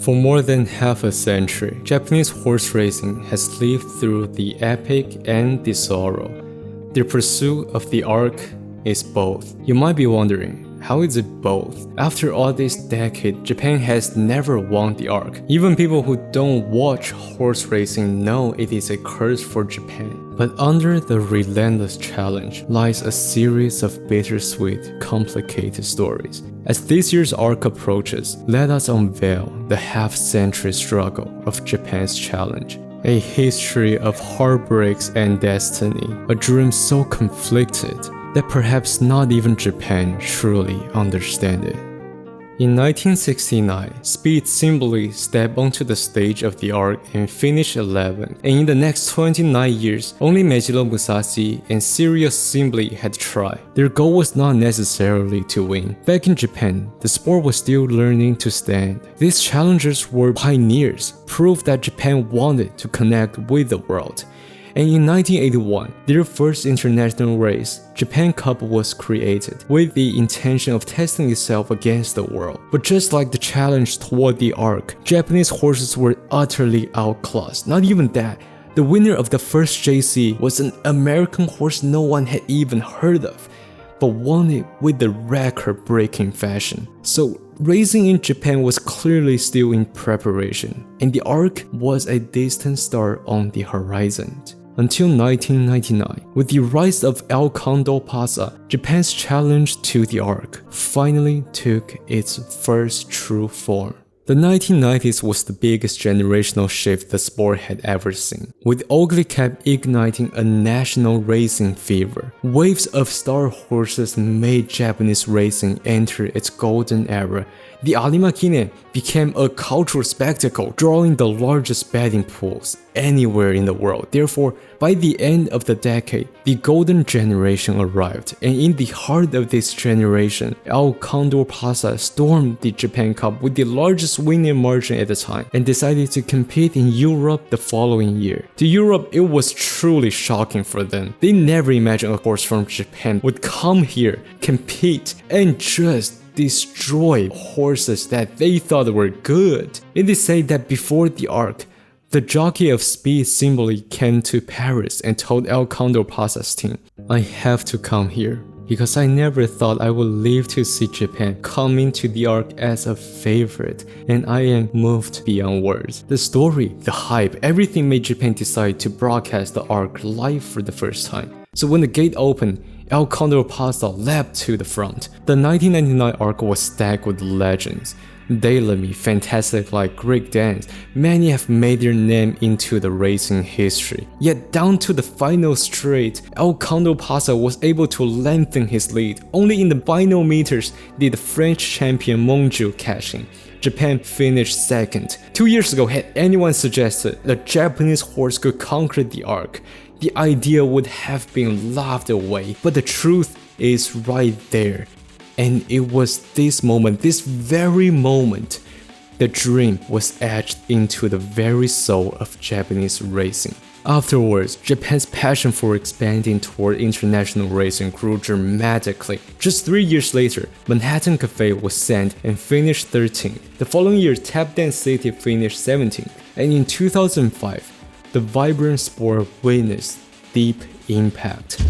For more than half a century, Japanese horse racing has lived through the epic and the sorrow. The pursuit of the arc is both. You might be wondering, how is it both? After all this decade, Japan has never won the arc. Even people who don't watch horse racing know it is a curse for Japan. But under the relentless challenge lies a series of bittersweet, complicated stories. As this year's arc approaches, let us unveil the half-century struggle of Japan's challenge. A history of heartbreaks and destiny, a dream so conflicted that perhaps not even Japan truly understands it. In 1969, Speed simply stepped onto the stage of the arc and finished 11th, and in the next 29 years, only Meijiro Musashi and Sirius simply had tried. Their goal was not necessarily to win. Back in Japan, the sport was still learning to stand. These challengers were pioneers, proof that Japan wanted to connect with the world. And in 1981, their first international race, Japan Cup, was created with the intention of testing itself against the world. But just like the challenge toward the arc, Japanese horses were utterly outclassed. Not even that, the winner of the first JC was an American horse no one had even heard of, but won it with the record-breaking fashion. So racing in Japan was clearly still in preparation, and the arc was a distant star on the horizon. Until 1999, with the rise of El Condor Pasa, Japan's challenge to the arc finally took its first true form. The 1990s was the biggest generational shift the sport had ever seen, with Ugly Cap igniting a national racing fever. Waves of star horses made Japanese racing enter its golden era. The Arimakinen became a cultural spectacle, drawing the largest betting pools anywhere in the world. Therefore, by the end of the decade, the golden generation arrived, and in the heart of this generation, El Condor Pasa stormed the Japan Cup with the largest winning margin at the time, and decided to compete in Europe the following year. To Europe, it was truly shocking for them. They never imagined a horse from Japan would come here, compete, and just destroy horses that they thought were good. It is said that before the arc, the jockey of Speed simply came to Paris and told El Condor Pasa's team, "I have to come here because I never thought I would live to see Japan come into the arc as a favorite, and I am moved beyond words." The story, the hype, everything made Japan decide to broadcast the arc live for the first time. So when the gate opened, El Condor Pasa leapt to the front. The 1999 arc was stacked with legends. Daylemi, Fantastic like Greek Dance, many have made their name into the racing history. Yet down to the final straight, El Condor Pasa was able to lengthen his lead. Only in the final meters did the French champion Monju cash in. Japan finished second. 2 years ago, had anyone suggested the Japanese horse could conquer the arc, the idea would have been laughed away. But the truth is right there. And it was this moment, this very moment, the dream was etched into the very soul of Japanese racing. Afterwards, Japan's passion for expanding toward international racing grew dramatically. Just 3 years later, Manhattan Cafe was sent and finished 13th. The following year, Tap Dance City finished 17th. And in 2005, the vibrant sport witnessed deep impact.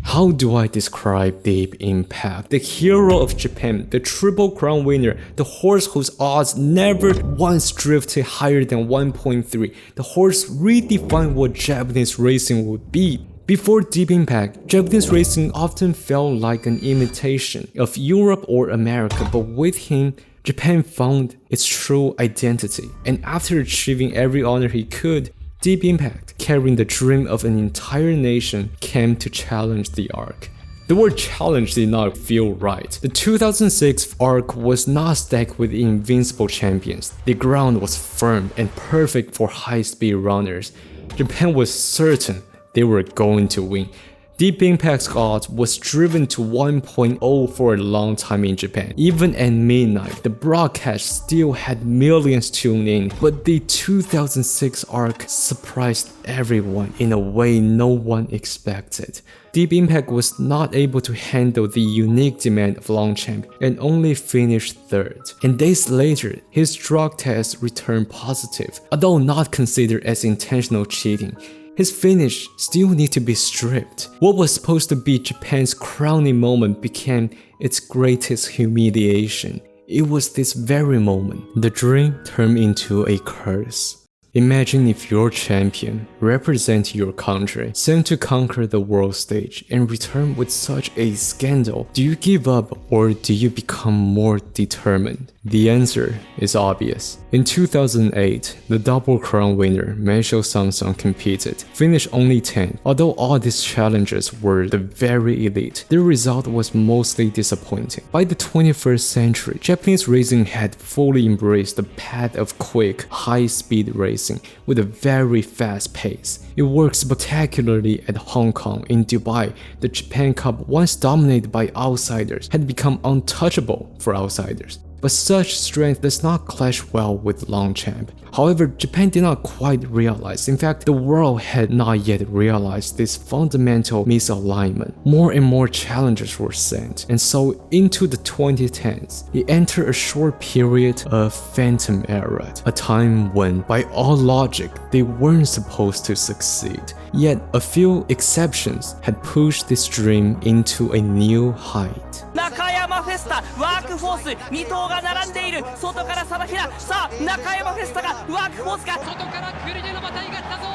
How do I describe deep impact? The hero of Japan, the Triple Crown winner, the horse whose odds never once drifted higher than 1.3. The horse redefined what Japanese racing would be. Before Deep Impact, Japanese racing often felt like an imitation of Europe or America, but with him, Japan found its true identity. And after achieving every honor he could, Deep Impact, carrying the dream of an entire nation, came to challenge the arc. The word challenge did not feel right. The 2006 arc was not stacked with invincible champions. The ground was firm and perfect for high-speed runners. Japan was certain they were going to win. Deep Impact's odds was driven to 1.0 for a long time in Japan. Even at midnight, the broadcast still had millions tuned in, but the 2006 arc surprised everyone in a way no one expected. Deep Impact was not able to handle the unique demand of Longchamp and only finished third. And days later, his drug test returned positive, although not considered as intentional cheating. His finish still need to be stripped. What was supposed to be Japan's crowning moment became its greatest humiliation. It was this very moment the dream turned into a curse. Imagine if your champion, representing your country, sent to conquer the world stage and return with such a scandal. Do you give up or do you become more determined? The answer is obvious. In 2008, the Double Crown winner, Meisho Samsung, competed, finished only 10th. Although all these challenges were the very elite, the result was mostly disappointing. By the 21st century, Japanese racing had fully embraced the path of quick, high-speed racing with a very fast pace. It worked spectacularly at Hong Kong. In Dubai, the Japan Cup, once dominated by outsiders, had become untouchable for outsiders. But such strength does not clash well with Longchamp. However, Japan did not quite realize, in fact, the world had not yet realized this fundamental misalignment. More and more challengers were sent, and so into the 2010s, it entered a short period of Phantom Era, a time when, by all logic, they weren't supposed to succeed. Yet, a few exceptions had pushed this dream into a new height. Nakayama Festa ワークフォース2頭が並んでいる外からサラヒラさあ中山フェスタがワークフォースが外からクリネのまたいが来たぞ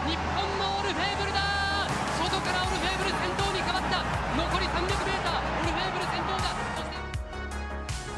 日本のオルフェーブルだ外からオルフェーブル先頭に変わった残り 300m オルフェーブル先頭だ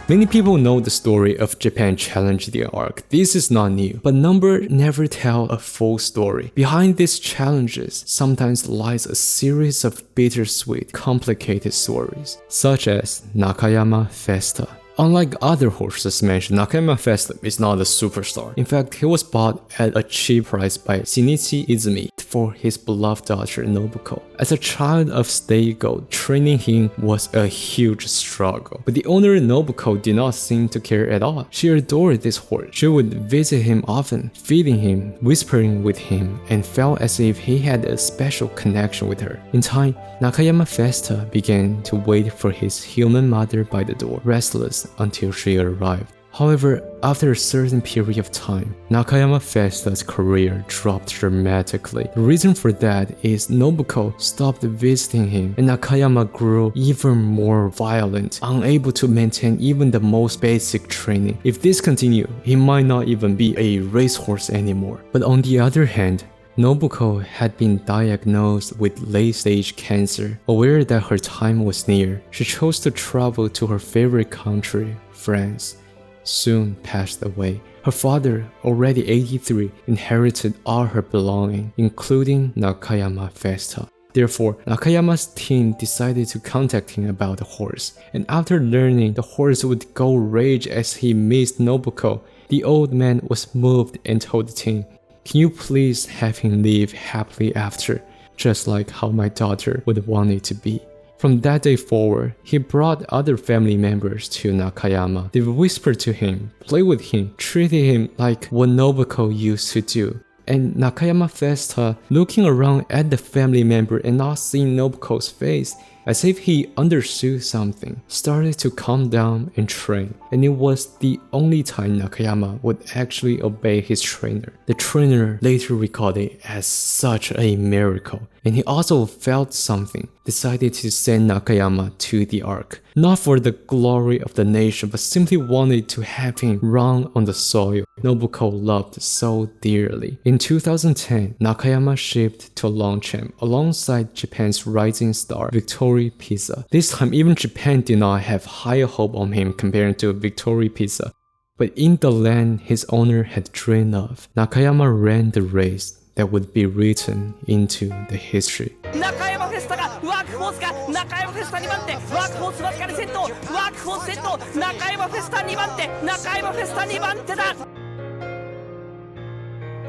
Many people know the story of Japan challenging the arc. This is not new, but number never tell a full story. Behind these challenges sometimes lies a series of bittersweet, complicated stories, such as Nakayama Festa. Unlike other horses mentioned, Nakayama Festa is not a superstar. In fact, he was bought at a cheap price by Shinichi Izumi for his beloved daughter Nobuko. As a child of state goat, training him was a huge struggle. But the owner Nobuko did not seem to care at all. She adored this horse. She would visit him often, feeding him, whispering with him, and felt as if he had a special connection with her. In time, Nakayama Festa began to wait for his human mother by the door, restless until she arrived. However, after a certain period of time, Nakayama Festa's career dropped dramatically. The reason for that is Nobuko stopped visiting him and Nakayama grew even more violent, unable to maintain even the most basic training. If this continued, he might not even be a racehorse anymore. But on the other hand, Nobuko had been diagnosed with late-stage cancer. Aware that her time was near, she chose to travel to her favorite country, France. Soon passed away. Her father, already 83, inherited all her belongings, including Nakayama Festa. Therefore, Nakayama's team decided to contact him about the horse, and after learning the horse would go rage as he missed Nobuko, the old man was moved and told the team, "Can you please have him live happily after, just like how my daughter would want it to be?" From that day forward, he brought other family members to Nakayama. They whispered to him, played with him, treated him like what Nobuko used to do. And Nakayama Festa, looking around at the family member and not seeing Nobuko's face, as if he understood something, started to calm down and train. And it was the only time Nakayama would actually obey his trainer. The trainer later recalled it as such a miracle. And he also felt something, decided to send Nakayama to the arc. Not for the glory of the nation, but simply wanted to have him run on the soil Nobuko loved so dearly. In 2010, Nakayama shipped to Longchamp alongside Japan's rising star, Victory Pizza. This time, even Japan did not have higher hope on him compared to Victory Pizza. But in the land his owner had dreamed of, Nakayama ran the race that would be written into the history. 中山フェスタがワークフォースが中山フェスタ2番手ワークフォースわずかに先頭ワークフォース先頭中山フェスタ2番手中山フェスタ2番手だ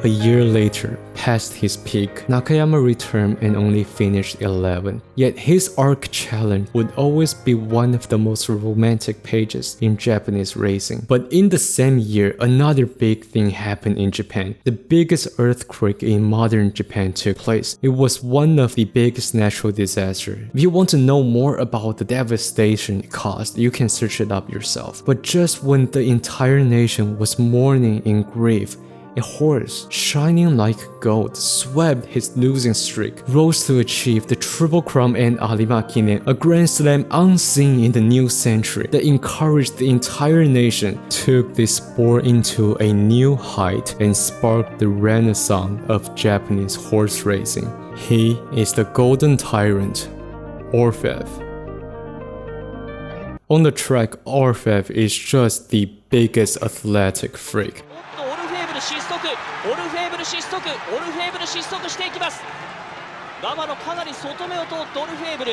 A year later, past his peak, Nakayama returned and only finished 11th. Yet his arc challenge would always be one of the most romantic pages in Japanese racing. But in the same year, another big thing happened in Japan. The biggest earthquake in modern Japan took place. It was one of the biggest natural disasters. If you want to know more about the devastation it caused, you can search it up yourself. But just when the entire nation was mourning in grief, a horse, shining like gold, swept his losing streak, rose to achieve the Triple Crown and Arimakinen, a Grand Slam unseen in the new century that encouraged the entire nation, took this sport into a new height and sparked the renaissance of Japanese horse racing. He is the Golden Tyrant, Orfevre. On the track, Orfevre is just the biggest athletic freak. オルフェーブル失速していきます。ガマのかなり外目を通ってオルフェーブル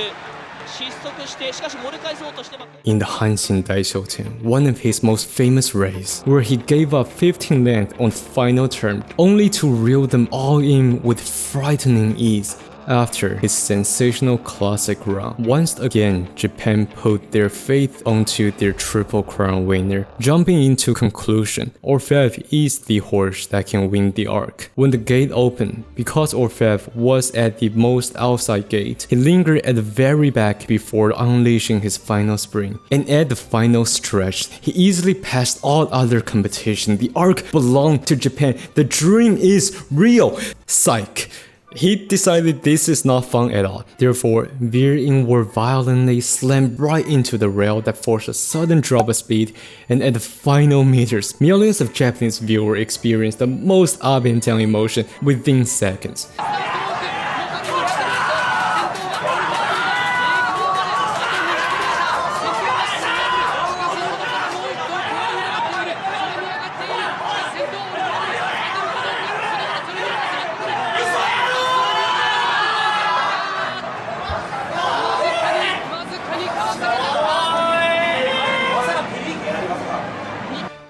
失速して、しかし盛り返そうとして。 In the Hanshin Daishoten, one of his most famous races, where he gave up 15 lengths on final turn, only to reel them all in with frightening ease. After his sensational classic run, once again Japan put their faith onto their Triple Crown winner. Jumping into conclusion, Orfevre is the horse that can win the arc. When the gate opened, because Orfevre was at the most outside gate, he lingered at the very back before unleashing his final spring. And at the final stretch, he easily passed all other competition. The arc belonged to Japan. The dream is real. Psych. He decided this is not fun at all, therefore veered inward violently, slammed right into the rail that forced a sudden drop of speed, and at the final meters, millions of Japanese viewers experienced the most up and down emotion within seconds.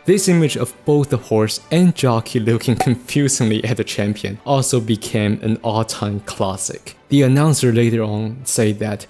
This image of both the horse and jockey looking confusingly at the champion also became an all-time classic. The announcer later on said that,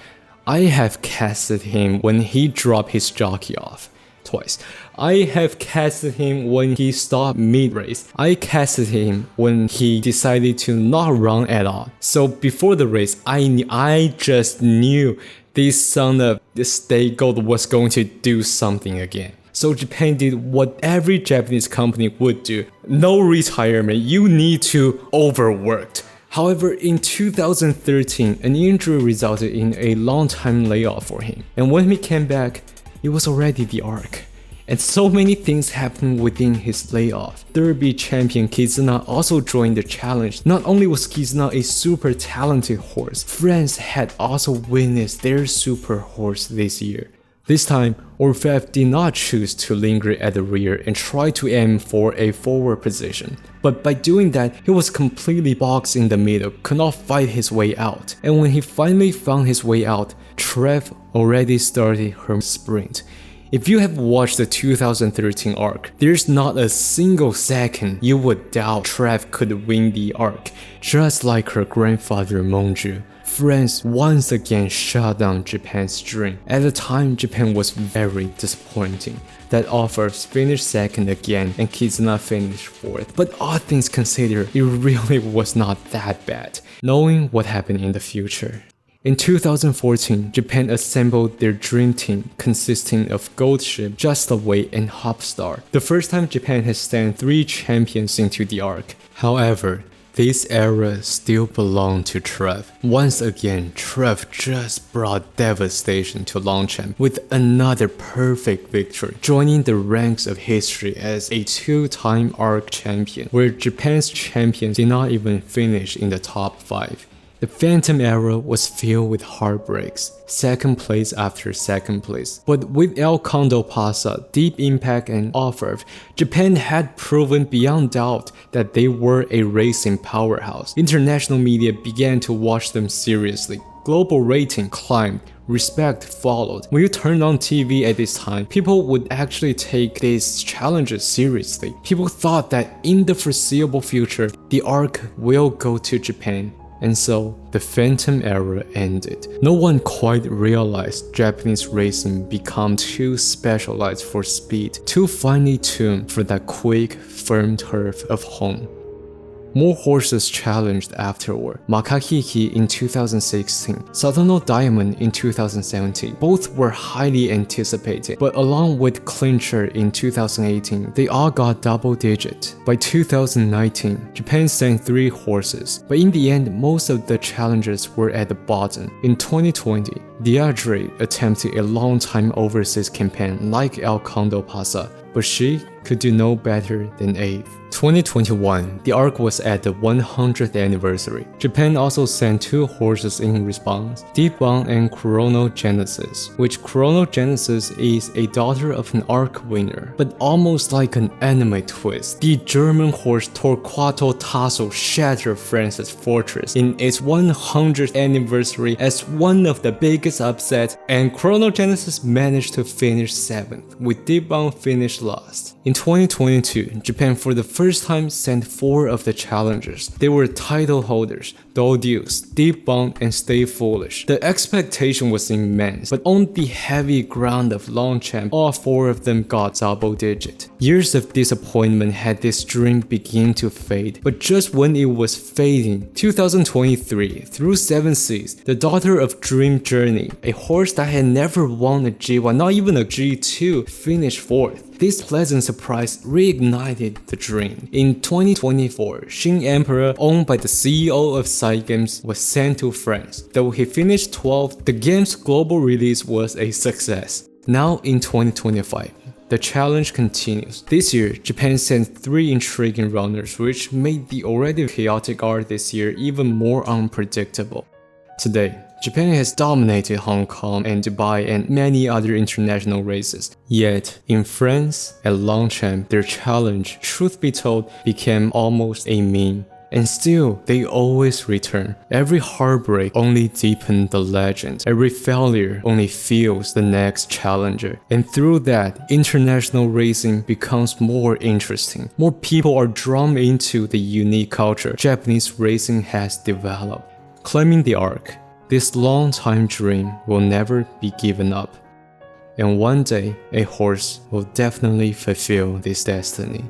"I have casted him when he dropped his jockey off. Twice. I have casted him when he stopped mid-race. I casted him when he decided to not run at all. So before the race, I just knew this son of the state gold was going to do something again." So Japan did what every Japanese company would do. No retirement, you need to overwork. However, in 2013, an injury resulted in a long-time layoff for him. And when he came back, it was already the arc. And so many things happened within his layoff. Derby champion Kizuna also joined the challenge. Not only was Kizuna a super talented horse, France had also witnessed their super horse this year. This time, Orfevre did not choose to linger at the rear and try to aim for a forward position. But by doing that, he was completely boxed in the middle, could not fight his way out. And when he finally found his way out, Trev already started her sprint. If you have watched the 2013 arc, there's not a single second you would doubt Trev could win the arc, just like her grandfather Monju. France once again shut down Japan's dream. At the time, Japan was very disappointing. That Orfevre finished second again and Kizuna finished fourth. But all things considered, it really was not that bad, knowing what happened in the future. In 2014, Japan assembled their dream team consisting of Goldship, Justaway, and Hopstar. The first time Japan has sent 3 champions into the arc. However, this era still belonged to Trev. Once again, Trev just brought devastation to Longchamp with another perfect victory, joining the ranks of history as a 2-time arc champion, where Japan's champions did not even finish in the top 5. The Phantom era was filled with heartbreaks, second place after second place. But with El Condo Pasa, Deep Impact, and Orfevre, Japan had proven beyond doubt that they were a racing powerhouse. International media began to watch them seriously. global rating climbed, respect followed. When you turned on TV at this time, people would actually take these challenges seriously. People thought that in the foreseeable future, the arc will go to Japan. And so, the Phantom era ended. No one quite realized Japanese racing became too specialized for speed, too finely tuned for that quick, firm turf of home. More horses challenged afterward. Makahiki in 2016, Satono Diamond in 2017. Both were highly anticipated, but along with Clincher in 2018, they all got double digit. By 2019, Japan sent 3 horses, but in the end, most of the challengers were at the bottom. In 2020, Diadre attempted a long-time overseas campaign like El Condo Pasa, but she could do no better than 8th. 2021, the arc was at the 100th anniversary. Japan also sent 2 horses in response, Deep Bound and Chronogenesis, which Chronogenesis is a daughter of an arc winner, but almost like an anime twist. The German horse Torquato Tasso shattered France's fortress in its 100th anniversary as one of the biggest upsets, and Chronogenesis managed to finish 7th, with Deep Bound finished last. In 2022, Japan for the first time sent 4 of the challengers. They were title holders, Dodius, Deep Bound, and Stay Foolish. The expectation was immense, but on the heavy ground of Longchamp, all 4 of them got double digit. Years of disappointment had this dream begin to fade, but just when it was fading, 2023, through 7 seas, the daughter of Dream Journey, a horse that had never won a G1, not even a G2, finished 4th. This pleasant surprise reignited the dream. In 2024, Shin Emperor, owned by the CEO of Side Games, was sent to France. Though he finished 12th, the game's global release was a success. Now in 2025, the challenge continues. This year, Japan sent 3 intriguing runners, which made the already chaotic art this year even more unpredictable. Today, Japan has dominated Hong Kong and Dubai and many other international races. Yet, in France, at Longchamp, their challenge, truth be told, became almost a meme. And still, they always return. Every heartbreak only deepens the legend. Every failure only fuels the next challenger. And through that, international racing becomes more interesting. More people are drawn into the unique culture Japanese racing has developed. Claiming the arc, this long-time dream will never be given up. And one day, a horse will definitely fulfill this destiny.